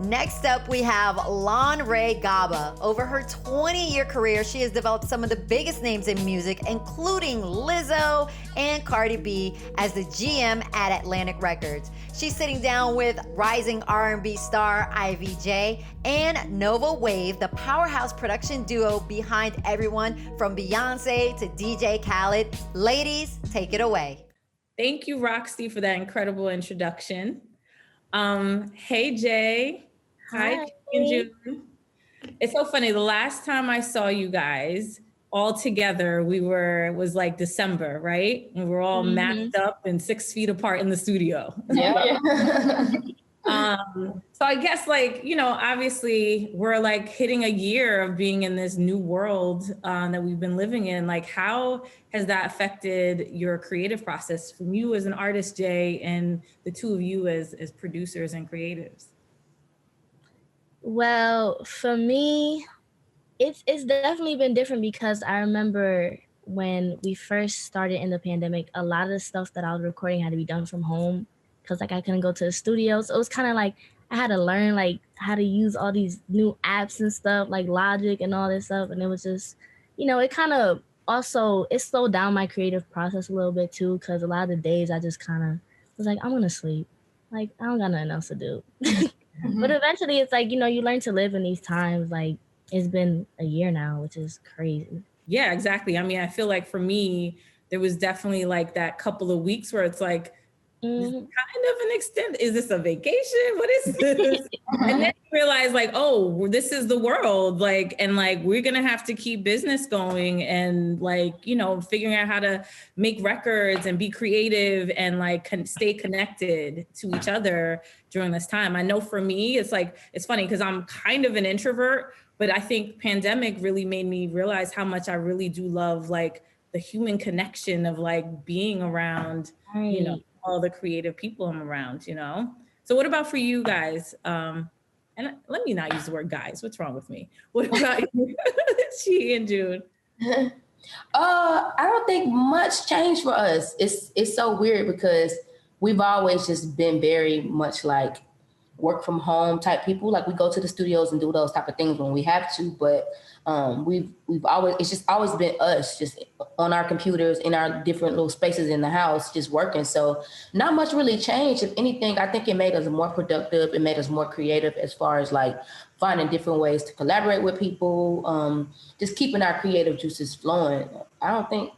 Next up, we have Lane Gaba. Over her 20-year career, she has developed some of the biggest names in music, including Lizzo and Cardi B as the GM at Atlantic Records. She's sitting down with rising R&B star Ivy J and Nova Wave, the powerhouse production duo behind everyone from Beyonce to DJ Khaled. Ladies, take it away. Thank you, Roxy, for that incredible introduction. Hey, Jay. Hi, and June. It's so funny. The last time I saw you guys all together, it was like December, right? And we're all masked up and 6 feet apart in the studio. Yeah. So I guess obviously we're like hitting a year of being in this new world that we've been living in. Like, how has that affected your creative process from you as an artist, Jay, and the two of you as producers and creatives? Well, for me, it's definitely been different because I remember when we first started in the pandemic, a lot of the stuff that I was recording had to be done from home because I couldn't go to the studio. So it was kind of like I had to learn how to use all these new apps and stuff like Logic and all this stuff. And it was just, it kind of also, it slowed down my creative process a little bit too, because a lot of the days I just kind of was like, I'm going to sleep. Like, I don't got nothing else to do. But eventually it's like, you learn to live in these times. Like, it's been a year now, which is crazy. Yeah, exactly. I mean, I feel like for me, there was definitely like that couple of weeks where it's like, kind of an extent. Is this a vacation? What is this? And then you realize like, oh, this is the world. And we're going to have to keep business going and figuring out how to make records and be creative and stay connected to each other during this time. I know for me, it's funny because I'm kind of an introvert, but I think pandemic really made me realize how much I really do love the human connection of being around, all the creative people I'm around, So what about for you guys? And let me not use the word guys. What's wrong with me? What about you? She and June? I don't think much changed for us. It's so weird because we've always just been very much work from home type people. We go to the studios and do those type of things when we have to, but it's just always been us just on our computers in our different little spaces in the house just working. So not much really changed. If anything, I think it made us more productive. It made us more creative as far as finding different ways to collaborate with people, just keeping our creative juices flowing. I don't think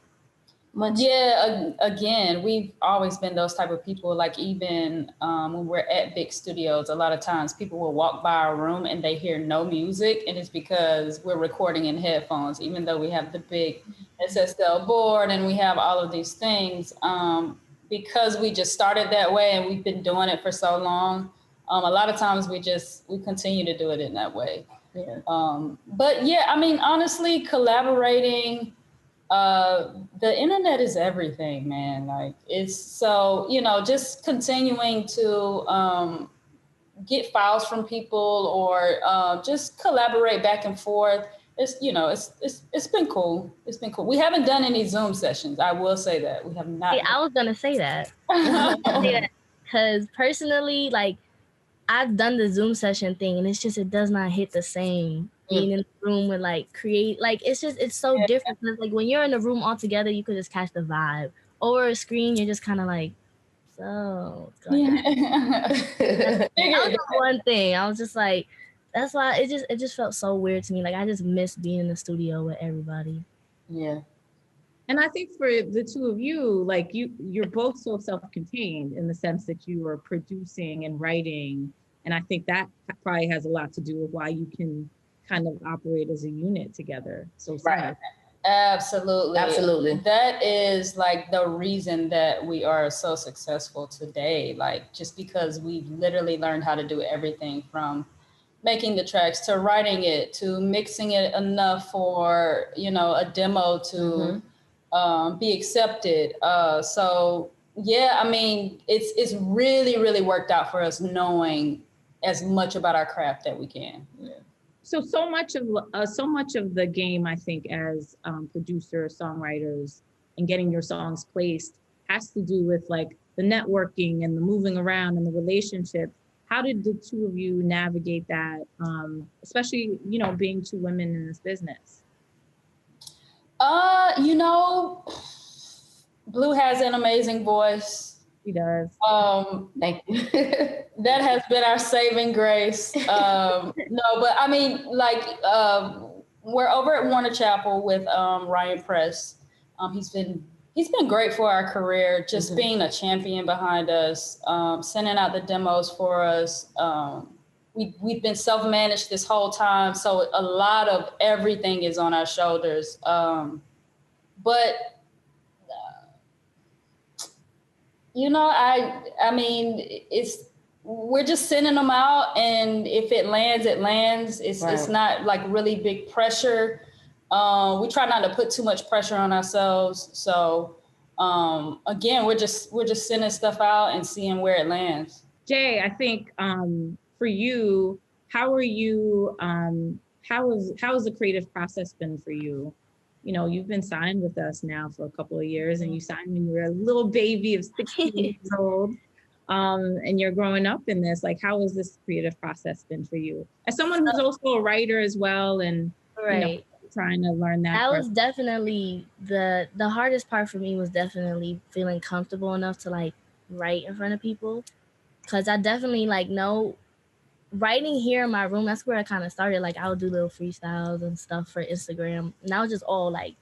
much. Yeah, again, we've always been those type of people. Even when we're at big studios, a lot of times people will walk by our room and they hear no music, and it's because we're recording in headphones, even though we have the big SSL board and we have all of these things. Because we just started that way and we've been doing it for so long, a lot of times we continue to do it in that way. Yeah. But yeah, I mean, honestly, collaborating, the internet is everything, man. It's so, just continuing to get files from people or just collaborate back and forth. It's been cool. It's been cool. We haven't done any Zoom sessions. I will say that we have not. Yeah, I was gonna say that. Because personally, I've done the Zoom session thing, and it does not hit the same. Being in the room with it's so different. Because when you're in the room all together, you could just catch the vibe. Over a screen, you're just kind of so. That was the one thing. I was just that's why it just felt so weird to me. I just miss being in the studio with everybody. Yeah. And I think for the two of you, you're both so self-contained in the sense that you are producing and writing. And I think that probably has a lot to do with why you can kind of operate as a unit together. So right. Absolutely. That is the reason that we are so successful today. Just because we've literally learned how to do everything from making the tracks to writing it to mixing it enough for, a demo to be accepted. So yeah, I mean, it's really, really worked out for us knowing as much about our craft that we can. Yeah. So much of the game, I think, as producers, songwriters, and getting your songs placed has to do with the networking and the moving around and the relationships. How did the two of you navigate that, especially, you know, being two women in this business? You know, Blue has an amazing voice. She does. Thank you. That has been our saving grace. No, but I mean, like, we're over at Warner Chapel with Ryan Press. He's been great for our career, just being a champion behind us, sending out the demos for us. We've been self-managed this whole time, so a lot of everything is on our shoulders. But you know, I mean, we're just sending them out, and if it lands, it lands. It's not like really big pressure. We try not to put too much pressure on ourselves. So again, we're just sending stuff out and seeing where it lands. Jay, I think for you, how has the creative process been for you? You know, you've been signed with us now for a couple of years, and you signed when you were a little baby of 16 years old. And you're growing up in this. Like, how has this creative process been for you? As someone who's also a writer as well, and you know, trying to learn that. That was definitely the hardest part for me, was definitely feeling comfortable enough to like write in front of people. Cause I definitely like know writing here in my room, that's where I kind of started. Like I would do little freestyles and stuff for Instagram. And that was just all like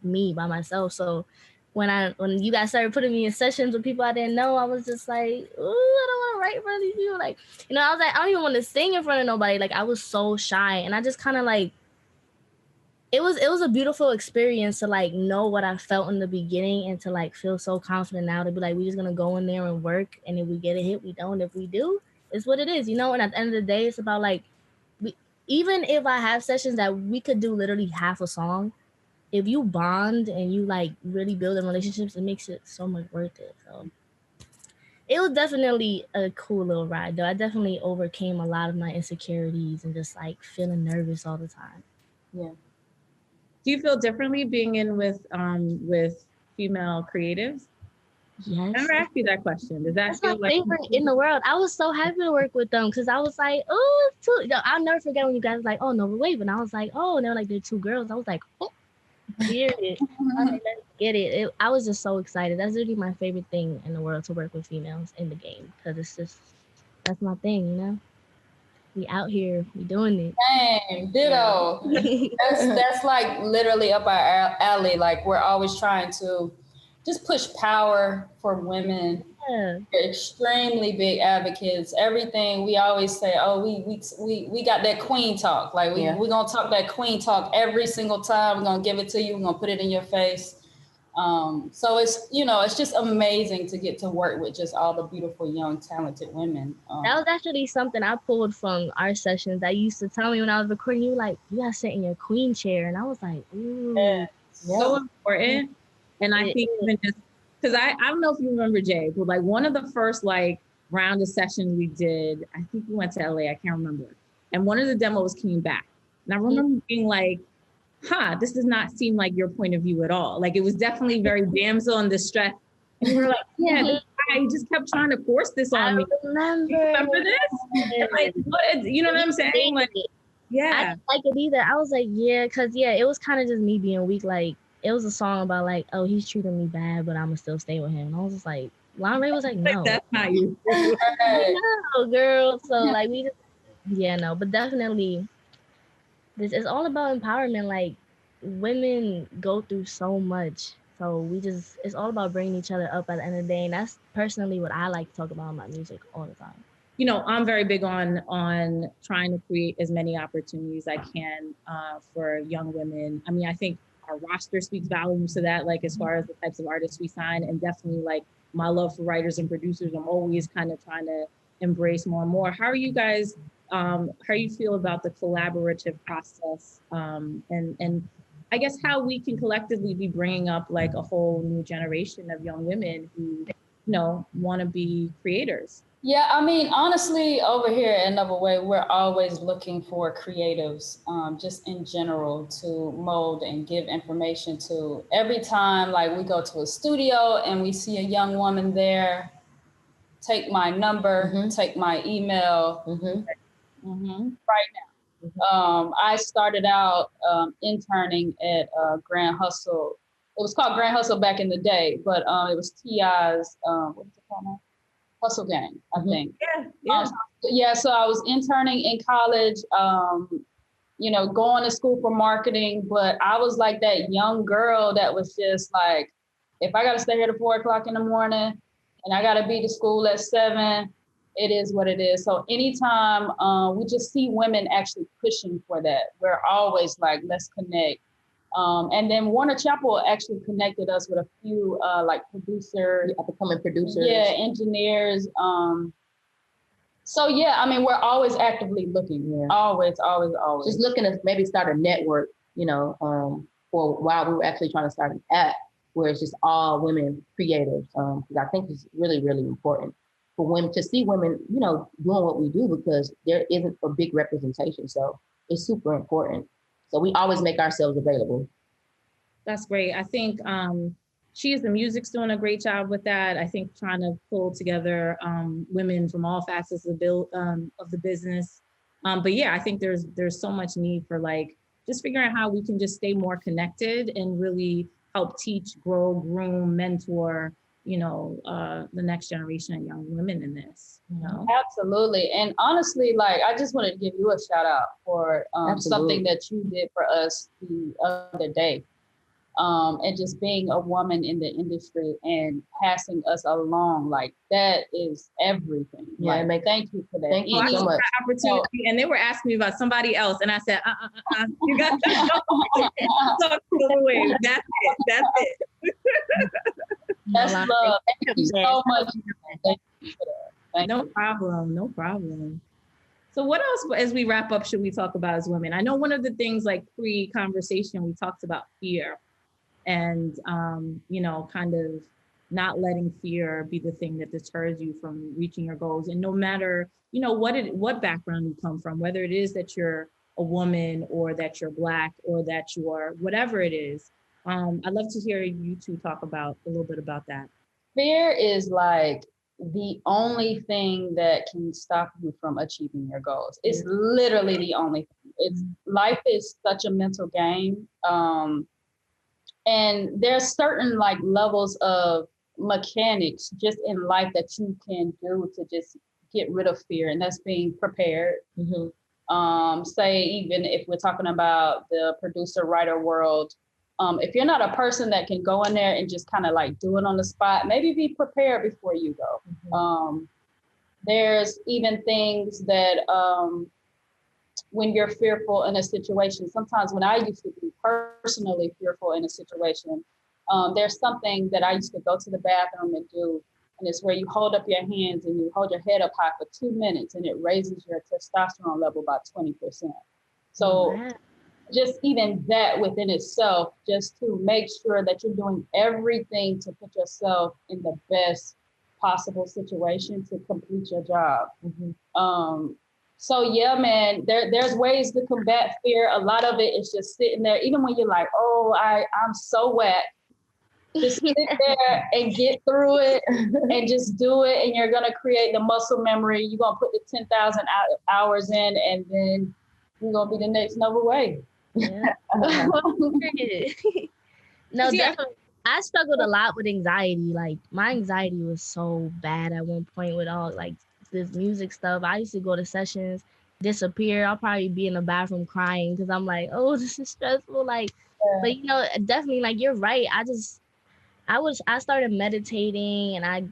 me by myself. So when you guys started putting me in sessions with people I didn't know, I was just like, ooh, I don't want to write in front of these people. Like, you know, I was like, I don't even want to sing in front of nobody. Like I was so shy. And I just kind of like, it was a beautiful experience to like know what I felt in the beginning and to like feel so confident now to be like, we're just gonna go in there and work, and if we get a hit, we don't. If we do, it's what it is, you know. And at the end of the day, it's about like, even if I have sessions that we could do literally half a song, if you bond and you like really build in relationships, it makes it so much worth it. So it was definitely a cool little ride, though. I definitely overcame a lot of my insecurities and just like feeling nervous all the time. Yeah. Do you feel differently being in with female creatives? Yes. I never asked you that question. Does that That's feel my like favorite in the world? I was so happy to work with them because I was like, oh, it's two. No, I'll never forget when you guys were like, oh, no, wait. And I was like, oh, and they were like, they're two girls. I was like, oh, period. All right, let's get it. I was just so excited. That's literally my favorite thing in the world, to work with females in the game, because it's just, that's my thing, you know? We out here, we doing it. Dang, ditto. That's like literally up our alley. Like we're always trying to just push power for women. Yeah. We're extremely big advocates. Everything we always say, oh, we got that queen talk. Like we're gonna talk that queen talk every single time. We're gonna give it to you. We're gonna put it in your face. So it's, you know, it's just amazing to get to work with just all the beautiful, young, talented women. That was actually something I pulled from our sessions. That used to tell me when I was recording, you were like, you gotta sit in your queen chair. And I was like, ooh. So important. And I think even just, because I don't know if you remember, Jay, but like one of the first like round of sessions we did, I think we went to LA, I can't remember. And one of the demos came back. And I remember being like, this does not seem like your point of view at all. Like it was definitely very damsel in distress. And we were like, this guy, he just kept trying to force this on me. Remember this? And like, what, you know what I'm saying? Like, I didn't like it either. I was like, because it was kind of just me being weak. Like it was a song about like, oh, he's treating me bad, but I'm gonna still stay with him. And I was just like, Lon Ray was like, no. That's not you. No, girl. So like we just, but definitely this is all about empowerment. Like women go through so much. So it's all about bringing each other up at the end of the day. And that's personally what I like to talk about in my music all the time. You know, I'm very big on trying to create as many opportunities I can for young women. I mean, I think our roster speaks volumes to that, like as far as the types of artists we sign, and definitely like my love for writers and producers, I'm always kind of trying to embrace more and more. How are you guys, how you feel about the collaborative process, and I guess how we can collectively be bringing up like a whole new generation of young women who, you know, want to be creators? Yeah, I mean, honestly, over here at Another Way, we're always looking for creatives, just in general, to mold and give information to. Every time, like we go to a studio and we see a young woman there, take my number, take my email right now. I started out interning at Grand Hustle. It was called Grand Hustle back in the day, but it was T.I.'s, what is it called now? Hustle Gang, I think. So I was interning in college, you know, going to school for marketing, but I was like that young girl that was just like, if I got to stay here to 4 o'clock in the morning and I got to be to school at 7, it is what it is. So anytime we just see women actually pushing for that, we're always like, let's connect. And then Warner Chappell actually connected us with a few like producers, upcoming producers, engineers. So yeah, I mean, we're always actively looking. Always. Just looking to maybe start a network, you know, for while we were actually trying to start an app where it's just all women creatives. Because I think it's really, really important for women to see women, you know, doing what we do, because there isn't a big representation. So it's super important. So we always make ourselves available. That's great. I think She Is the Music's doing a great job with that. I think trying to pull together women from all facets of the business. But yeah, I think there's so much need for like just figuring out how we can just stay more connected and really help teach, grow, groom, mentor, you know, the next generation of young women in this. You know? Absolutely. And honestly, like, I just wanted to give you a shout out for something that you did for us the other day. And just being a woman in the industry and passing us along, like that is everything. Yeah, like, thank you for that. Thank you so much. Opportunity, and they were asking me about somebody else, and I said, you got to talk to the way. That's it. That's love. Thank you so much. Thank you for that. No problem. So what else, as we wrap up, should we talk about as women? I know one of the things, like pre-conversation, we talked about fear. And, you know, kind of not letting fear be the thing that deters you from reaching your goals. And no matter, you know, what background you come from, whether it is that you're a woman or that you're Black or that you are, whatever it is, I'd love to hear you two talk about a little bit about that. Fear is like the only thing that can stop you from achieving your goals. It's literally the only thing. Life is such a mental game. And there's certain like levels of mechanics just in life that you can do to just get rid of fear, and that's being prepared. Say, even if we're talking about the producer writer world, if you're not a person that can go in there and just kind of like do it on the spot, maybe be prepared before you go. There's even things that when you're fearful in a situation, sometimes when I used to be personally fearful in a situation, there's something that I used to go to the bathroom and do, and it's where you hold up your hands and you hold your head up high for 2 minutes, and it raises your testosterone level by 20%. So just even that within itself, just to make sure that you're doing everything to put yourself in the best possible situation to complete your job. So yeah, man, there's ways to combat fear. A lot of it is just sitting there, even when you're like, oh, I'm so whack. Just sit there and get through it and just do it. And you're going to create the muscle memory. You're going to put the 10,000 hours in, and then you're going to be the next Nova Wave. Yeah. No, definitely. I struggled a lot with anxiety. Like, my anxiety was so bad at one point with all like this music stuff. I used to go to sessions, disappear. I'll probably be in the bathroom crying because I'm like, oh, this is stressful. Like, but you know, definitely, like, you're right. I started meditating and I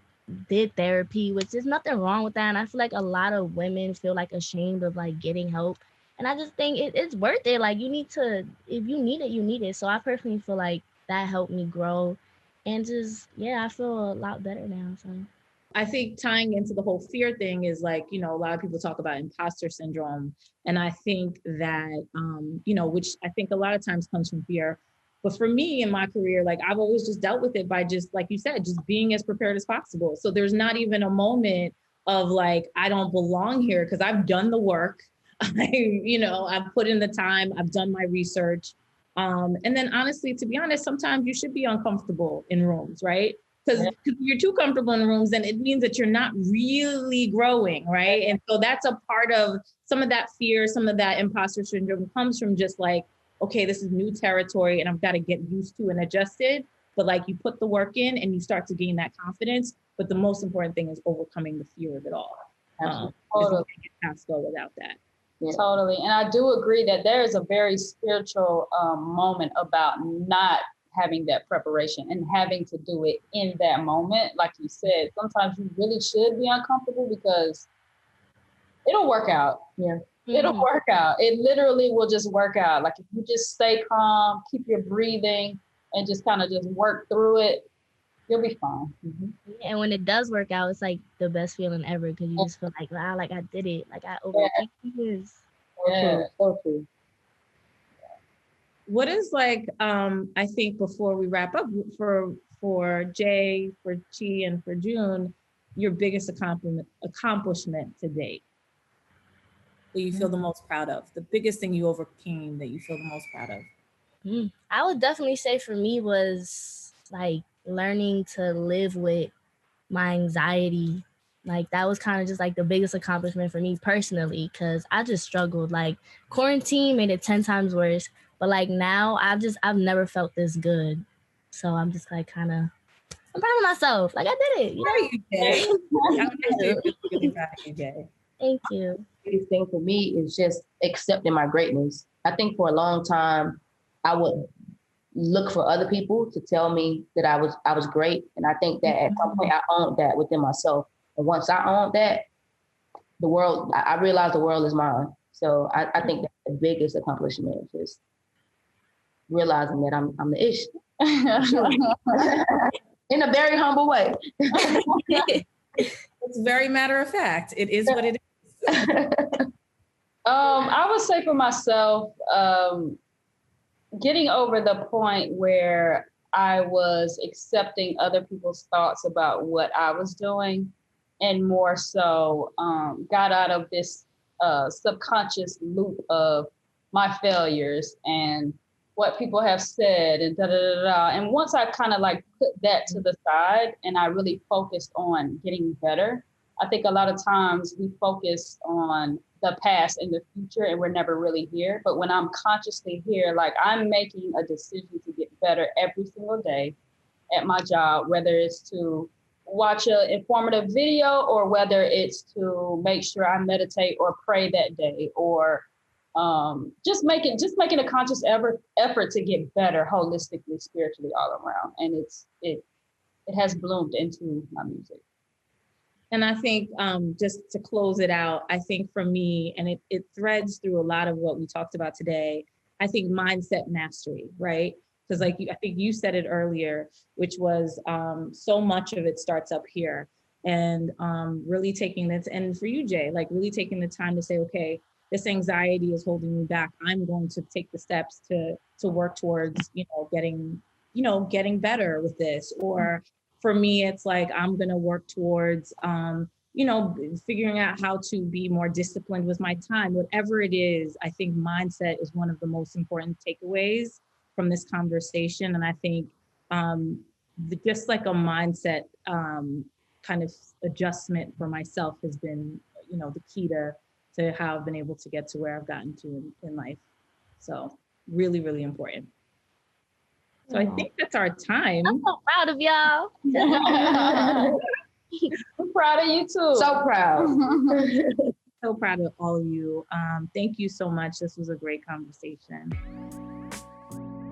did therapy, which is nothing wrong with that. And I feel like a lot of women feel like ashamed of like getting help. And I just think it's worth it. Like, you need to, if you need it, you need it. So I personally feel like that helped me grow, and just, yeah, I feel a lot better now. So I think tying into the whole fear thing is like, you know, a lot of people talk about imposter syndrome. And I think that, you know, which I think a lot of times comes from fear. But for me in my career, like, I've always just dealt with it by just, like you said, just being as prepared as possible. So there's not even a moment of like, I don't belong here, because I've done the work. I've put in the time, I've done my research. And then honestly, to be honest, sometimes you should be uncomfortable in rooms, right? Because if you're too comfortable in rooms, then it means that you're not really growing, right? And so that's a part of some of that fear, some of that imposter syndrome comes from just like, okay, this is new territory and I've got to get used to and adjusted. But like you put the work in and you start to gain that confidence. But the most important thing is overcoming the fear of it all. Totally. You can't pass go without that. Yeah. Totally. And I do agree that there is a very spiritual moment about not having that preparation and having to do it in that moment. Like you said, sometimes you really should be uncomfortable because it'll work out. Yeah. It'll work out. It literally will just work out. Like if you just stay calm, keep your breathing, and just kind of just work through it, you'll be fine. And when it does work out, it's like the best feeling ever because you just feel like, wow, like I did it. Like I overcame this. Yeah, so true. What is like, I think before we wrap up, for Jay, for Chi, and for June, your biggest accomplishment to date that you feel the most proud of? The biggest thing you overcame that you feel the most proud of? I would definitely say for me was like learning to live with my anxiety. Like that was kind of just like the biggest accomplishment for me personally, because I just struggled. Like quarantine made it 10 times worse. But like now I've never felt this good. So I'm just like I'm proud of myself. Like I did it. You know? I'm really proud of you, Jay. Thank you. The biggest thing for me is just accepting my greatness. I think for a long time, I would look for other people to tell me that I was great. And I think that at some point I owned that within myself. And once I owned that, I realized the world is mine. So I think that's the biggest accomplishment, just realizing that I'm the ish. In a very humble way. It's very matter of fact. It is what it is. I would say for myself, getting over the point where I was accepting other people's thoughts about what I was doing, and more so got out of this subconscious loop of my failures and what people have said and da da da da. And once I kind of like put that to the side and I really focused on getting better, I think a lot of times we focus on the past and the future and we're never really here. But when I'm consciously here, like I'm making a decision to get better every single day at my job, whether it's to watch an informative video or whether it's to make sure I meditate or pray that day, or just making a conscious effort to get better holistically, spiritually, all around. And it has bloomed into my music. And I think just to close it out, I think for me, and it threads through a lot of what we talked about today, I think mindset mastery, right? Because I think you said it earlier, which was so much of it starts up here. And really taking this, and for you, Jay, like really taking the time to say, okay, this anxiety is holding me back. I'm going to take the steps to work towards, getting better with this. Or for me, it's like, I'm going to work towards, figuring out how to be more disciplined with my time. Whatever it is, I think mindset is one of the most important takeaways from this conversation. And I think just like a mindset kind of adjustment for myself has been, the key to how I've been able to get to where I've gotten to in life. So really, really important. So I think that's our time. I'm so proud of y'all. I'm proud of you too. So proud. So proud of all of you. Thank you so much. This was a great conversation.